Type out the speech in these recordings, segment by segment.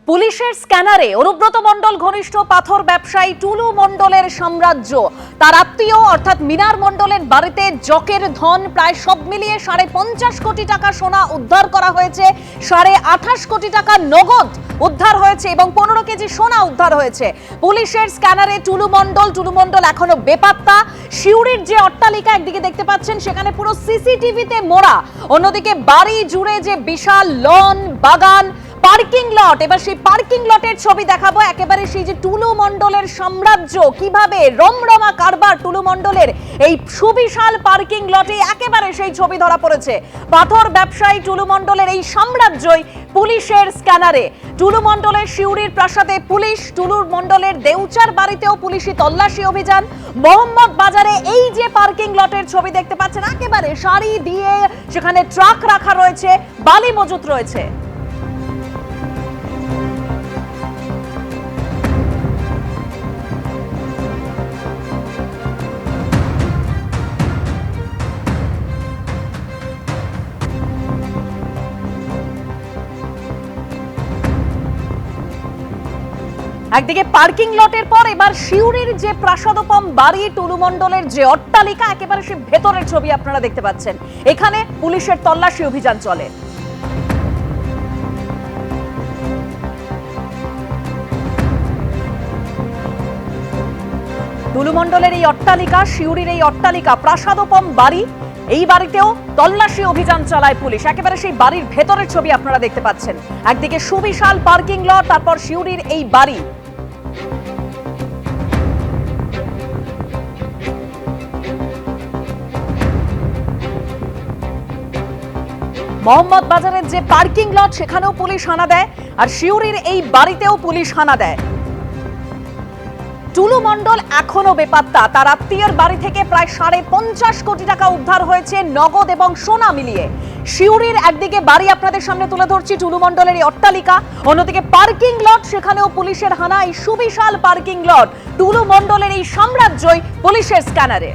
পুলিশের স্ক্যানারে অনুব্রত মণ্ডল ঘনিষ্ঠ পাথর ব্যবসায়ী টুলু মণ্ডলের সাম্রাজ্য। তার আত্মীয় অর্থাৎ মিনার মণ্ডলের বাড়িতে জকের ধন প্রায় সব মিলিয়ে ৫.৫ কোটি টাকা সোনা উদ্ধার করা হয়েছে, ২৮.৫ কোটি টাকা নগদ উদ্ধার হয়েছে এবং ১৫ কেজি সোনা উদ্ধার হয়েছে। পুলিশের স্ক্যানারে টুলু মণ্ডল এখনো বেপাত্তা। সিউড়ির যে অট্টালিকা একদিকে দেখতে পাচ্ছেন সেখানে পুরো সিসিটিভিতে মোড়া, অন্যদিকে বাড়ি জুড়ে যে বিশাল লন, বাগান, পার্কিং লট। এবার সেই পার্কিং লটের ছবি দেখাবো। একেবারে সেই যে টুলু মণ্ডলের সাম্রাজ্য, কিভাবে রমরমা কারবার টুলু মণ্ডলের এই সুবিশাল পার্কিং লটে একেবারে সেই ছবি ধরা পড়েছে। পাথর ব্যবসায়ী টুলু মণ্ডলের এই সাম্রাজ্যই পুলিশের স্ক্যানারে। টুলু মণ্ডলের সিউড়ির প্রাসাদে পুলিশ, টুলু মণ্ডলের দেউচার বাড়িতেও পুলিশি তল্লাশি অভিযান। মোহাম্মদ বাজারে এই যে পার্কিং লটের ছবি দেখতে পাচ্ছেন, একেবারে সারি দিয়ে সেখানে ট্রাক রাখা রয়েছে, বালি মজুত রয়েছে। একদিকে পার্কিং লটের পর এবার সিউড়ির যে প্রাসাদোপম বাড়ি, টুলু মণ্ডলের যে অট্টালিকা, একেবারে সে ভেতরের ছবি আপনারা দেখতে পাচ্ছেন। এখানে পুলিশের তল্লাশি অভিযান চলে। টুলু মণ্ডলের এই অট্টালিকা, সিউড়ির এই অট্টালিকা, প্রাসাদোপম বাড়ি, এই বাড়িতেও তল্লাশি অভিযান চালায় পুলিশ। একেবারে সেই বাড়ির ভেতরের ছবি আপনারা দেখতে পাচ্ছেন। একদিকে সুবিশাল পার্কিং লট, তারপর সিউড়ির এই বাড়ি। মোহাম্মদ বাজারের যে পার্কিং লট সেখানেও পুলিশ হানা দেয়, আর সিউড়ির এই বাড়িতেও পুলিশ হানা দেয়। টুলু মণ্ডল এখনো বেপাত্তা। তার আত্মীয়ের বাড়ি থেকে প্রায় ৫.৫ কোটি টাকা উদ্ধার হয়েছে নগদ এবং সোনা মিলিয়ে। সিউড়ির একদিকে বাড়ি আপনাদের সামনে তুলে ধরছি, টুলু মণ্ডলের এই অট্টালিকা, অন্যদিকে পার্কিং লট, সেখানেও পুলিশের হানা। এই সুবিশাল পার্কিং লট, টুলু মণ্ডলের এই সাম্রাজ্যই পুলিশের স্ক্যানারে।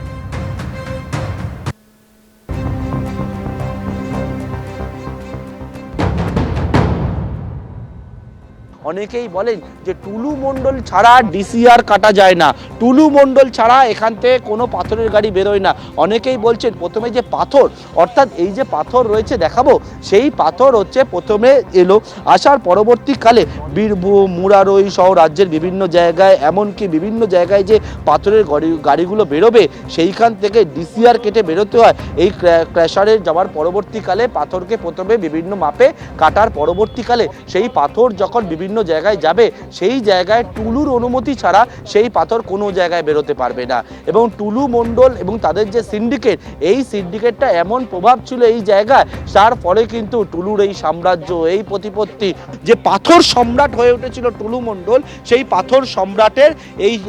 অনেকেই বলেন যে টুলু মণ্ডল ছাড়া ডিসিআর কাটা যায় না, টুলু মণ্ডল ছাড়া এখান থেকে কোনো পাথরের গাড়ি বেরোয় না। অনেকেই বলছেন প্রথমে যে পাথর, অর্থাৎ এই যে পাথর রয়েছে দেখাবো, সেই পাথর হচ্ছে প্রথমে এলো, আসার পরবর্তীকালে বীরভূম, মুরারই সহ রাজ্যের বিভিন্ন জায়গায়, এমনকি বিভিন্ন জায়গায় যে পাথরের গাড়িগুলো বেরোবে সেইখান থেকে ডিসিআর কেটে বেরোতে হয়। এই ক্র্যাশারে যাওয়ার পরবর্তীকালে পাথরকে প্রথমে বিভিন্ন মাপে কাটার পরবর্তীকালে সেই পাথর যখন বিভিন্ন জায়গায় যাবে, সেই জায়গায় টুলুর অনুমতি ছাড়া সেই পাথর কোনো জায়গায় বেরোতে পারবে না। এবং টুলু মণ্ডল এবং তাদের যে সিন্ডিকেট, এই সিন্ডিকেটটা এমন প্রভাব ছিল এই জায়গায়, তার ফলে কিন্তু টুলুর এই সাম্রাজ্য, এই প্রতিপত্তি, যে পাথর সম্রাট হয়ে উঠেছিল টুলু মণ্ডল, সেই পাথর সম্রাটের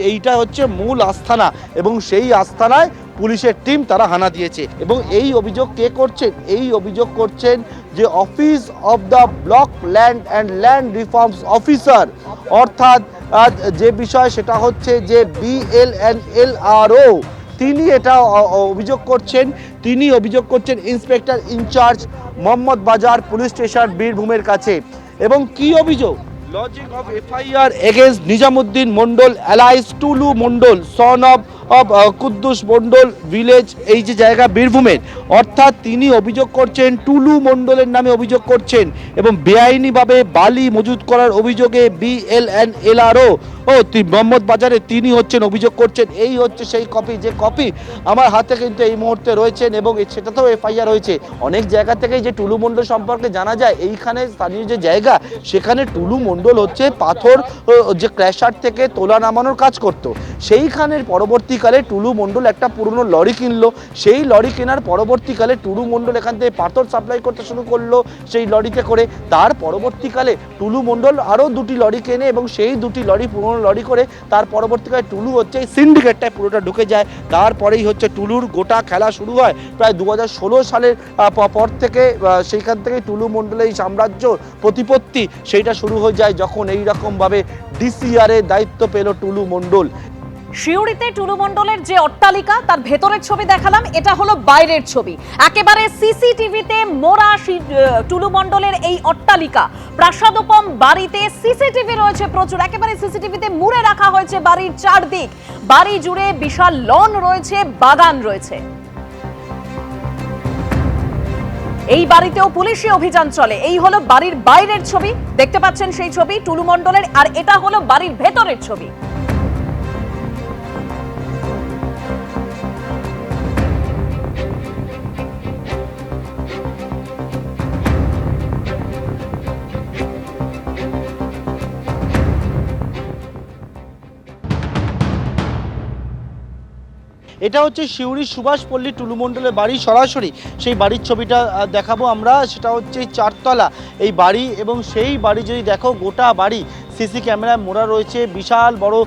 এইটা হচ্ছে মূল আস্থানা। এবং সেই আস্থানায় পুলিশের টিম তারা হানা দিয়েছে। এবং এই অভিযোগ কে করছেন? এই অভিযোগ করছেন যে office of the block land and land reforms officer, অর্থাৎ যে বিষয় সেটা হচ্ছে যে BLNLRO, তিনি এটা অভিযোগ করছেন। তিনি অভিযোগ করছেন ইন্সপেক্টর ইনচার্জ মোহাম্মদ বাজার পুলিশ স্টেশন বীরভূমের কাছে। এবং কি অভিযোগ? Lodging of FIR against Nizamuddin Mondal alias Tulu Mondal, son of Kuddus Mondal, village, এই যে জায়গা বীরভূমের, অর্থাৎ তিনি অভিযোগ করছেন, টুলু মণ্ডলের নামে অভিযোগ করছেন এবং বেআইনিভাবে বালি মজুত করার অভিযোগে BLNLRO মোহাম্মদ বাজারে তিনি হচ্ছেন অভিযোগ করছেন। এই হচ্ছে সেই কপি, যে কপি আমার হাতে কিন্তু এই মুহূর্তে রয়েছেন এবং সেটাতেও FIR হয়েছে। অনেক জায়গা থেকেই যে টুলু মণ্ডল সম্পর্কে জানা যায়, এইখানে স্থানীয় যে জায়গা, সেখানে টুলু মণ্ডল হচ্ছে পাথর যে ক্র্যাশার থেকে তোলা নামানোর কাজ করত। সেইখানের পরবর্তীকালে টুলু মণ্ডল একটা পুরনো লরি কিনলো। সেই লরি কেনার পরবর্তীকালে টুলু মণ্ডল এখান থেকে পাথর সাপ্লাই করতে শুরু করলো সেই লরিতে করে। তার পরবর্তীকালে টুলু মণ্ডল আরও 2টি লরি কেনে এবং সেই 2টি লরি পুরনো লরি করে তার পরবর্তীকালে টুলু হচ্ছে এই সিন্ডিকেটটায় পুরোটা ঢুকে যায়। তারপরেই হচ্ছে টুলুর গোটা খেলা শুরু হয় প্রায় 2016 সালের পর থেকে। সেইখান থেকে টুলু মণ্ডলের এই সাম্রাজ্য প্রতিপত্তি সেইটা শুরু হয়ে যায় যখন এই রকমভাবে DCR এর দায়িত্ব পেল টুলু মণ্ডল। শিউরিতে টুলু মণ্ডলের যে অট্টালিকা তার ভেতরের ছবি দেখালাম, এটা হলো বাইরের ছবি। একেবারে সিসিটিভিতে মোড়া টুলু মণ্ডলের এই অট্টালিকা, প্রাসাদোপম বাড়িতে সিসিটিভি রয়েছে প্রচুর, একেবারে সিসিটিভিতে মুড়ে রাখা হয়েছে বাড়ির চারদিক। বাড়ি জুড়ে বিশাল লন রয়েছে, বাগান রয়েছে। এই বাড়িতেও পুলিশি অভিযান চলে। এই হলো বাড়ির বাইরের ছবি, দেখতে পাচ্ছেন সেই ছবি টুলু মণ্ডলের, আর এটা হলো বাড়ির ভেতরের ছবি। এটা হচ্ছে সিউড়ির সুভাষপল্লী টুলু মণ্ডলের বাড়ি, সরাসরি সেই বাড়ির ছবিটা দেখাবো আমরা। সেটা হচ্ছে চারতলা এই বাড়ি, এবং সেই বাড়ি যদি দেখো গোটা বাড়ি সিসি ক্যামেরায় মোড়া রয়েছে, বিশাল বড়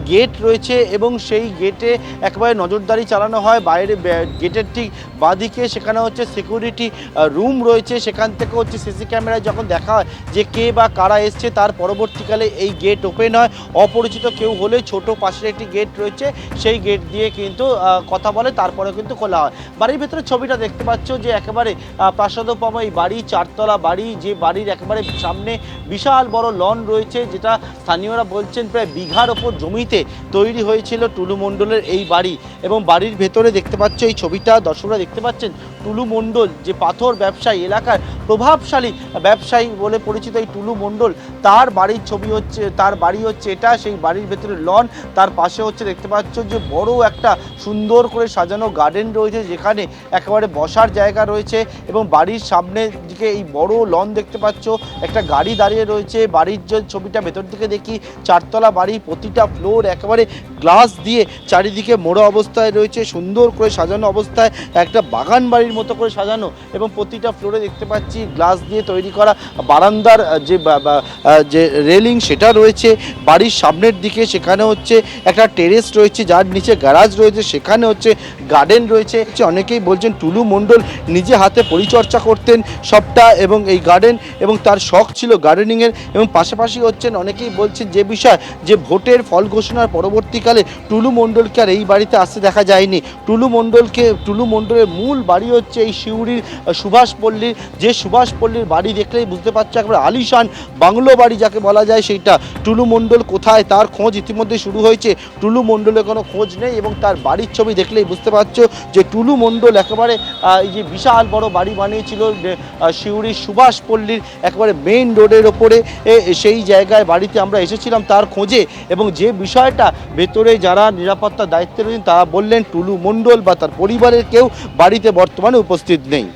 গেট রয়েছে, এবং সেই গেটে একেবারে নজরদারি চালানো হয়। বাইরে গেটের ঠিক বাঁদিকে সেখানে হচ্ছে সিকিউরিটি রুম রয়েছে, সেখান থেকে হচ্ছে সিসি ক্যামেরায় যখন দেখা হয় যে কে বা কারা এসছে, তার পরবর্তীকালে এই গেট ওপেন হয়। অপরিচিত কেউ হলে ছোট পাশের একটি গেট রয়েছে, সেই গেট দিয়ে কিন্তু কথা বলে, তারপরে কিন্তু খোলা হয়। বাড়ির ভেতরে ছবিটা দেখতে পাচ্ছ যে একেবারে প্রাসাদোপম এই বাড়ি, চারতলা বাড়ি, যে বাড়ির একেবারে সামনে বিশাল বড় লন রয়েছে, যেটা স্থানীয়রা বলছেন প্রায় বিঘার ওপর জমিতে তৈরি হয়েছিল টুলু মণ্ডলের এই বাড়ি। এবং বাড়ির ভেতরে দেখতে পাচ্ছ এই ছবিটা, দর্শকরা দেখতে পাচ্ছেন টুলু মণ্ডল যে পাথর ব্যবসায়ী, এলাকার প্রভাবশালী ব্যবসায়ী বলে পরিচিত এই টুলু মণ্ডল, তার বাড়ির ছবি হচ্ছে, তার বাড়ি হচ্ছে এটা। সেই বাড়ির ভেতরে লন, তার পাশে হচ্ছে দেখতে পাচ্ছ যে বড় একটা সুন্দর করে সাজানো গার্ডেন রয়েছে, যেখানে একেবারে বসার জায়গা রয়েছে, এবং বাড়ির সামনের দিকে এই বড় লন দেখতে পাচ্ছ, একটা গাড়ি দাঁড়িয়ে রয়েছে। বাড়ির যে ছবিটা ভেতর থেকে দেখি, চারতলা বাড়ি, প্রতিটা ফ্লোর একেবারে গ্লাস দিয়ে চারিদিকে মোড়া অবস্থায় রয়েছে, সুন্দর করে সাজানো অবস্থায়, একটা বাগান বাড়ির মতো করে সাজানো, এবং প্রতিটা ফ্লোরে দেখতে পাচ্ছি গ্লাস দিয়ে তৈরি করা বারান্দার যে রেলিং সেটা রয়েছে। বাড়ির সামনের দিকে সেখানে হচ্ছে একটা টেরেস রয়েছে, যার নিচে গ্যারাজ রয়েছে, সেখানে হচ্ছে গার্ডেন রয়েছে। অনেকেই বলছেন টুলু মণ্ডল নিজে হাতে পরিচর্যা করতেন সবটা, এবং এই গার্ডেন, এবং তার শখ ছিল গার্ডেনিংয়ের। এবং পাশাপাশি হচ্ছেন অনেকেই বলছেন যে বিষয়, যে ভোটের ফল ঘোষণার পরবর্তীকালে টুলু মণ্ডলকে আর এই বাড়িতে আসতে দেখা যায়নি। টুলু মণ্ডলের মূল বাড়ি হচ্ছে এই সিউড়ির সুভাষপল্লীর, যে সুভাষপল্লীর বাড়ি দেখলেই বুঝতে পারছো একবার আলিশান বাংলো বাড়ি যাকে বলা যায় সেইটা। টুলু মণ্ডল কোথায়, তার খোঁজ ইতিমধ্যে শুরু হয়েছে। টুলু মণ্ডলের কোনো খোঁজ নেই, এবং তার বাড়ির ছবি দেখলেই বুঝতে পারছো যে টুলু মণ্ডল একেবারে এই যে বিশাল বড় বাড়ি বানিয়েছিল সিউড়ির সুভাষপল্লীর একেবারে মেইন রোডের ওপরে, সেই জায়গায় বাড়িতে আমরা এসেছিলাম তার খোঁজে। এবং যে বিষয়টা ভেতরে যারা নিরাপত্তা দায়িত্বে রয়েছেন তারা বললেন টুলু মণ্ডল বা তার পরিবারের কেউ বাড়িতে বর্তমানে উপস্থিত নেই।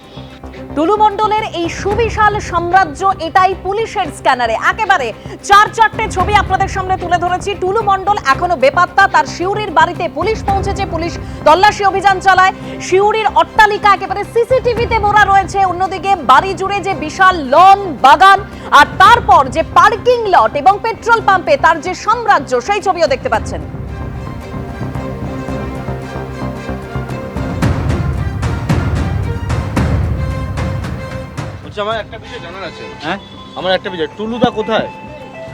টুলু মণ্ডলের এই সুবিশাল সাম্রাজ্য, এটাই পুলিশের স্ক্যানারে একেবারে চারটে ছবি আপনাদের সামনে তুলে ধরেছি। টুলু মণ্ডল এখনো বেপাত্তা, তার শিউরির বাড়িতে পুলিশ পৌঁছেছে, পুলিশ তল্লাশি অভিযান চালায়। শিউরির অট্টালিকা একেবারে সিসিটিভিতে মোড়া রয়েছে, অন্যদিকে বাড়ি জুড়ে যে বিশাল লন, বাগান, আর তারপর যে পার্কিং লট এবং পেট্রোল পাম্পে তার যে সাম্রাজ্য, সেই ছবিও দেখতে পাচ্ছেন। আমার একটা বিষয় জানার আছে। হ্যাঁ, আমার একটা বিষয়, টুলুদা কোথায়?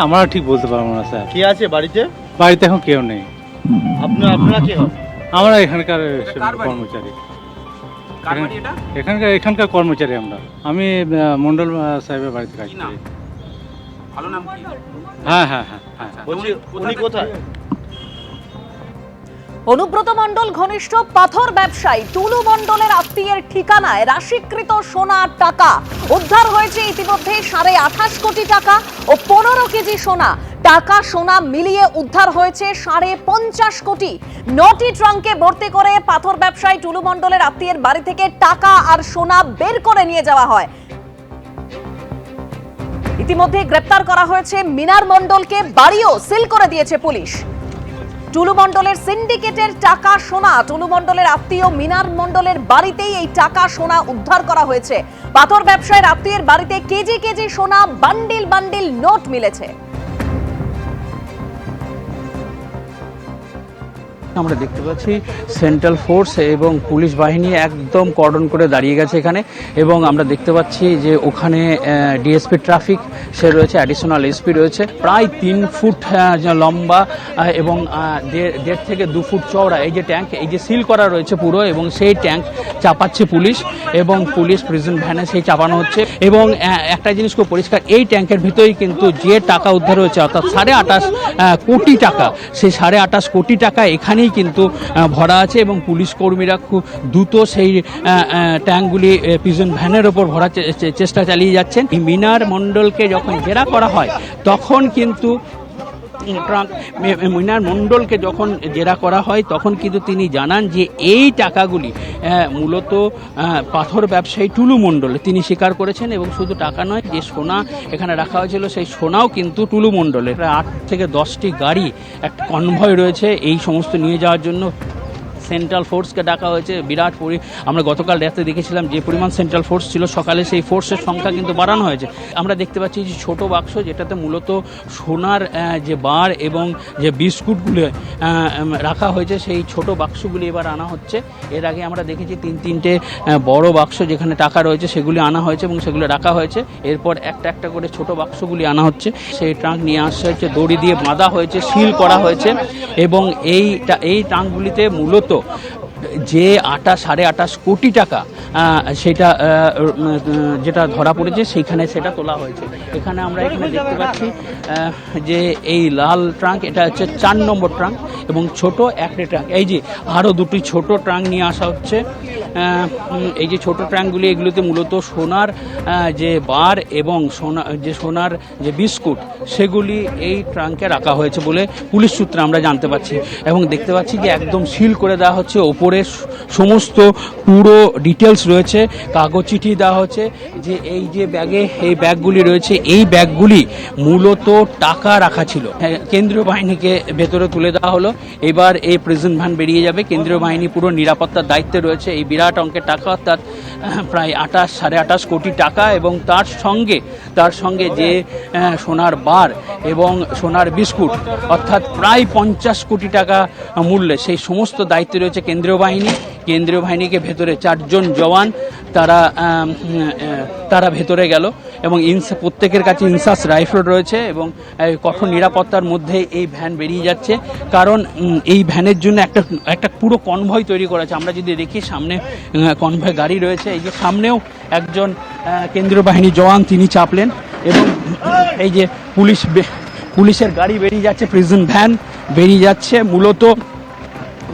আমরা ঠিক বলতে পারবো না স্যার। কে আছে বাড়িতে? বাড়িতে এখন কেউ নেই। আপনারা কে হন? আমরা এখানকার কর্মচারী। এখানকার কর্মচারী আমরা। আমি মণ্ডল সাহেবের বাড়িতে কাজ করি। ভালো নাম কি? হ্যাঁ হ্যাঁ হ্যাঁ হ্যাঁ। বলছি উনি কোথায়? অনুব্রত মণ্ডল ঘনিষ্ঠ পাথর ব্যবসায়ী টুলু মণ্ডলের আত্মীয়ের ঠিকানায় রাশিকৃত সোনা, টাকা উদ্ধার হয়েছে ইতিমধ্যে 28.5 কোটি টাকা ও 15 কেজি সোনা। টাকা সোনা মিলিয়ে উদ্ধার হয়েছে 50.5 কোটি। 9টি ট্রাঙ্কে ভর্তি করে পাথর ব্যবসায়ী টুলু মণ্ডলের আত্মীয়ের বাড়ি থেকে টাকা আর সোনা বের করে নিয়ে যাওয়া হয়। ইতিমধ্যে গ্রেপ্তার করা হয়েছে মিনার মণ্ডলকে, বাড়িও সিল করে দিয়েছে পুলিশ। টুলু মণ্ডলের সিন্ডিকেটের টাকা সোনা, টুলু মণ্ডলের আত্মীয় মিনার মণ্ডলের বাড়িতেই এই টাকা সোনা উদ্ধার করা হয়েছে। পাথর ব্যবসায়ীর আত্মীয়ের বাড়িতে কেজি কেজি সোনা, বান্ডিল বান্ডিল নোট মিলেছে। আমরা দেখতে পাচ্ছি সেন্ট্রাল ফোর্স এবং পুলিশ বাহিনী একদম কর্ডন করে দাঁড়িয়ে গেছে এখানে, এবং আমরা দেখতে পাচ্ছি যে ওখানে ডিএসপি ট্রাফিক সে রয়েছে, অ্যাডিশনাল এসপি রয়েছে, প্রায় 3 ফুট লম্বা এবং 1.5 থেকে 2 ফুট চওড়া এই যে ট্যাঙ্ক, এই যে সিল করা রয়েছে পুরো, এবং সেই ট্যাঙ্ক চাপাচ্ছে পুলিশ, এবং পুলিশ প্রিজন ভ্যানে সেই চাপানো হচ্ছে। এবং একটা জিনিস খুব পরিষ্কার, এই ট্যাঙ্কের ভিতরেই কিন্তু যে টাকা উদ্ধার হয়েছে অর্থাৎ 28.5 কোটি টাকা, সেই 28.5 কোটি টাকা এখানেই কিন্তু ভরা আছে, এবং পুলিশ কর্মীরা খুব দ্রুত সেই ট্যাঙ্কগুলি প্রিজন ভ্যানের ওপর ভরার চেষ্টা চালিয়ে যাচ্ছেন। মিনার মণ্ডলকে যখন জেরা করা হয় তখন কিন্তু মিনার মণ্ডলকে যখন জেরা করা হয় তখন কিন্তু তিনি জানান যে এই টাকাগুলি মূলত পাথর ব্যবসায়ী টুলু মণ্ডল তিনি স্বীকার করেছেন, এবং শুধু টাকা নয়, যে সোনা এখানে রাখা হয়েছিল সেই সোনাও কিন্তু টুলু মণ্ডলের। 8 থেকে 10টি গাড়ি একটা কনভয় রয়েছে এই সমস্ত নিয়ে যাওয়ার জন্য। সেন্ট্রাল ফোর্সকে ডাকা হয়েছে বিরাট আমরা গতকাল রাতে দেখেছিলাম যে পরিমাণ সেন্ট্রাল ফোর্স ছিল, সকালে সেই ফোর্সের সংখ্যা কিন্তু বাড়ানো হয়েছে। আমরা দেখতে পাচ্ছি যে ছোট বাক্স যেটাতে মূলত সোনার যে বার এবং যে বিস্কুটগুলো রাখা হয়েছে সেই ছোট বাক্সগুলি এবার আনা হচ্ছে। এর আগে আমরা দেখেছি 3-3টে বড় বাক্স যেখানে টাকা রয়েছে সেগুলি আনা হয়েছে এবং সেগুলো রাখা হয়েছে। এরপর একটা একটা করে ছোট বাক্সগুলি আনা হচ্ছে, সেই ট্রাঙ্ক নিয়ে আসা হয়েছে, দড়ি দিয়ে বাঁধা হয়েছে, সিল করা হয়েছে, এবং এই ট্রাঙ্কগুলিতে মূলত যে 28.5 কোটি টাকা সেটা যেটা ধরা পড়েছে সেইখানে সেটা তোলা হয়েছে। এখানে আমরা এখানে দেখতে পাচ্ছি যে এই লাল ট্রাঙ্ক এটা হচ্ছে 4 নম্বর ট্রাঙ্ক, এবং ছোট একটা ট্রাঙ্ক, এই যে আরও 2টি ছোট ট্রাঙ্ক নিয়ে আসা হচ্ছে। এই যে ছোট ট্রাঙ্কগুলি এগুলোতে মূলত সোনার যে বার এবং সোনার যে বিস্কুট সেগুলি এই ট্রাঙ্কে রাখা হয়েছে বলে পুলিশ সূত্রে আমরা জানতে পারছি, এবং দেখতে পাচ্ছি যে একদম সিল করে দেওয়া হচ্ছে, ওপরে সমস্ত পুরো ডিটেলস রয়েছে, কাগজ চিঠি দেওয়া হচ্ছে যে এই যে এই ব্যাগগুলি রয়েছে এই ব্যাগগুলি মূলত টাকা রাখা ছিল। কেন্দ্রীয় বাহিনীকে ভেতরে তুলে দেওয়া হলো, এবার এই প্রিজন ভ্যান বেরিয়ে যাবে। কেন্দ্রীয় বাহিনী পুরো নিরাপত্তার দায়িত্বে রয়েছে। এই বিরাট অঙ্কের টাকা অর্থাৎ প্রায় 28.5 কোটি টাকা, এবং তার সঙ্গে যে সোনার বার এবং সোনার বিস্কুট অর্থাৎ প্রায় 50 কোটি টাকা মূল্যে, সেই সমস্ত দায়িত্বে রয়েছে কেন্দ্রীয় বাহিনীকে ভেতরে 4 জন জওয়ান তারা ভেতরে গেল, এবং প্রত্যেকের কাছে ইনসাস রাইফেল রয়েছে, এবং কঠোর নিরাপত্তার মধ্যে এই ভ্যান বেরিয়ে যাচ্ছে। কারণ এই ভ্যানের জন্য একটা পুরো কনভয় তৈরি করা আছে। আমরা যদি দেখি সামনে কনভয় গাড়ি রয়েছে, এই যে সামনেও একজন কেন্দ্রীয় বাহিনীর জওয়ান তিনি চাপলেন, এবং এই যে পুলিশের গাড়ি বেরিয়ে যাচ্ছে, প্রিজন ভ্যান বেরিয়ে যাচ্ছে।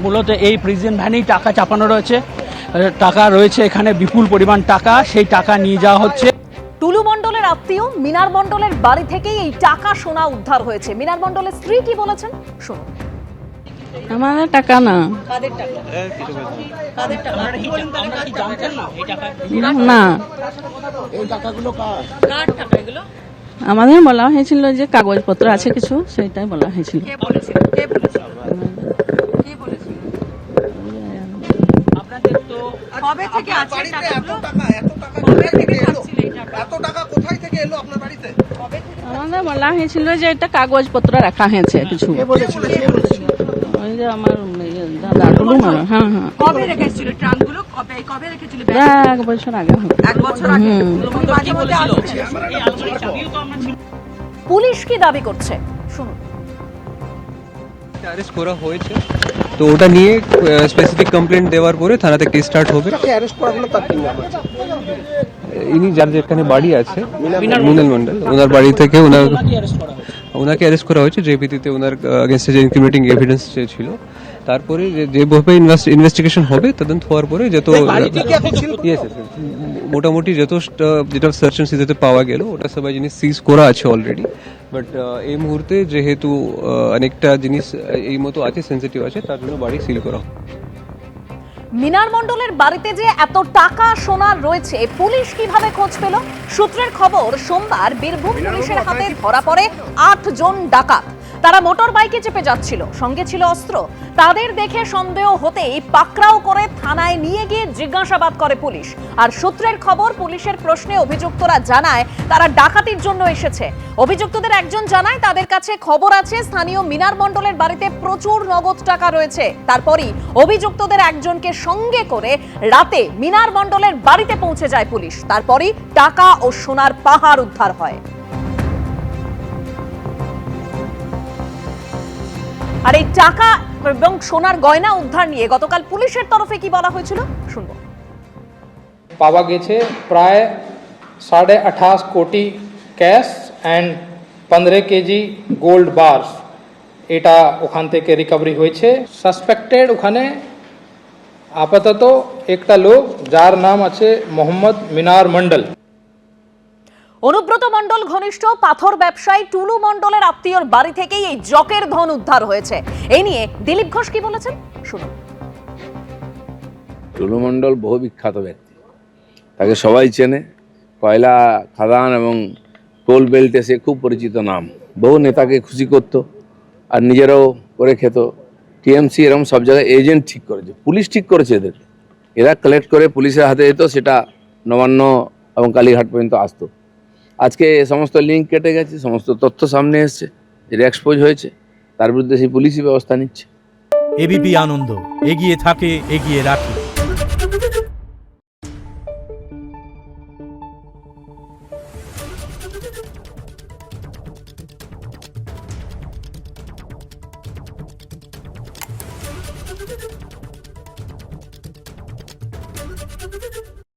মূলত এই প্রিজন ভ্যানেই টাকা চাপানো রয়েছে, টাকা রয়েছে এখানে বিপুল পরিমাণ টাকা, সেই টাকা নিয়ে যাওয়া হচ্ছে। টুলু মণ্ডলের আত্মীয় মিনার মণ্ডলের বাড়ি থেকেই এই টাকা সোনা উদ্ধার হয়েছে। মিনার মণ্ডলের স্ত্রী কি বলেছেন শুনুন। আমাদের টাকা না, না আমাদের বলা হয়েছিল যে কাগজপত্র আছে কিছু, সেটাই বলা হয়েছিল। আমাদের বলা হয়েছিল যে এটা কাগজপত্র রাখা হয়েছে কিছু, ওই যে আমার দাদা টুলু মারা। হ্যাঁ, 1 বছর আগে হবে। পুলিশ কি দাবি করছে শুনুন। অ্যারেস্ট করা হয়েছে, তো ওটা নিয়ে স্পেসিফিক কমপ্লেন্ট দেওয়ার পরে থানাতে কেস স্টার্ট হবে। ইনি যার যেখানে বাড়ি আছে মিনাল মন্ডল, ওনার বাড়ি থেকে ওনাকে অ্যারেস্ট করা হয়েছে যে ভিত্তিতে ওনার এগেইনস্টে যে ইনক্রিমিনেটিং এভিডেন্স ছিল। তারপরে যেভাবে ইনভেস্টিগেশন হবে, তদন্ত হওয়ার পরে মোটামুটি যেটা সার্চ অ্যান্ড সিজতে পাওয়া গেল ওটা সবাই জিনিস সিজ করা আছে অলরেডি। বাট এই মুহূর্তে যেহেতু অনেকটা জিনিস এই মতো আছে, সেন্সিটিভ আছে, তার জন্য বাড়ি সিল করা। মিনার মণ্ডলের বাড়িতে যে এত টাকা সোনা রয়েছে পুলিশ কিভাবে খোঁজ পেল? সূত্রের খবর, সোমবার বীরভূম পুলিশের হাতে ধরা পড়ে 8 জন ডাকাত। তারা মোটর বাইকে চেপে যাচ্ছিল, সঙ্গে ছিল অস্ত্র। তাদের দেখে সন্দেহ হতেই পাকড়াও করে থানায় নিয়ে গিয়ে জিজ্ঞাসাবাদ করে পুলিশ। আর সূত্রের খবর, পুলিশের প্রশ্নে অভিযুক্তরা জানায় তারা ডাকাতির জন্য এসেছে। অভিযুক্তদের একজন জানায় তাদের কাছে খবর আছে স্থানীয় মিনার মণ্ডলের বাড়িতে প্রচুর নগদ টাকা রয়েছে। তারপরই অভিযুক্তদের একজনকে সঙ্গে করে রাতে মিনার মণ্ডলের বাড়িতে পৌঁছে যায় পুলিশ। তারপরই টাকা ও সোনার পাহাড় উদ্ধার হয়। আর এই টাকা এবং সোনার গয়না উদ্ধার নিয়ে গতকাল পুলিশের তরফে কি বলা হয়েছিল শুনবো। পাওয়া গেছে প্রায় 28.5 কোটি cash and 15 kg gold bars, এটা ওখান থেকে রিকভারি হয়েছে। সাসপেক্টেড ওখানে আপাতত একটা লোক, যার নাম আছে মোহাম্মদ মিনার মন্ডল। অনুব্রত মণ্ডল ঘনিষ্ঠ পাথর ব্যবসায়ী টুলু মণ্ডলের আত্মীয়র বাড়ি থেকেই এই জকের ধন উদ্ধার হয়েছে। এই নিয়ে দিলীপ ঘোষ কি বলেছেন শুনুন। টুলু মণ্ডল বহু বিখ্যাত ব্যক্তি, তাকে সবাই চেনে। কয়লা খাদান এবং কোল বেল্টে সে খুব পরিচিত নাম। বহু নেতাকে খুশি করত আর নিজেরাও করে খেত। টিএমসি এরকম সব জায়গায় এজেন্ট ঠিক করেছে, পুলিশ ঠিক করেছে এদের। এরা কালেক্ট করে পুলিশের হাতে যেত, সেটা নবান্ন এবং কালীঘাট পর্যন্ত আসতো। আজকে সমস্ত লিঙ্ক কেটে গেছে, সমস্ত তথ্য সামনে এসছে, যেটা এক্সপোজ হয়েছে, তার বিরুদ্ধে সেই পুলিশই ব্যবস্থা নিচ্ছে। এবিপি আনন্দ, এগিয়ে থাকে, এগিয়ে রাখে।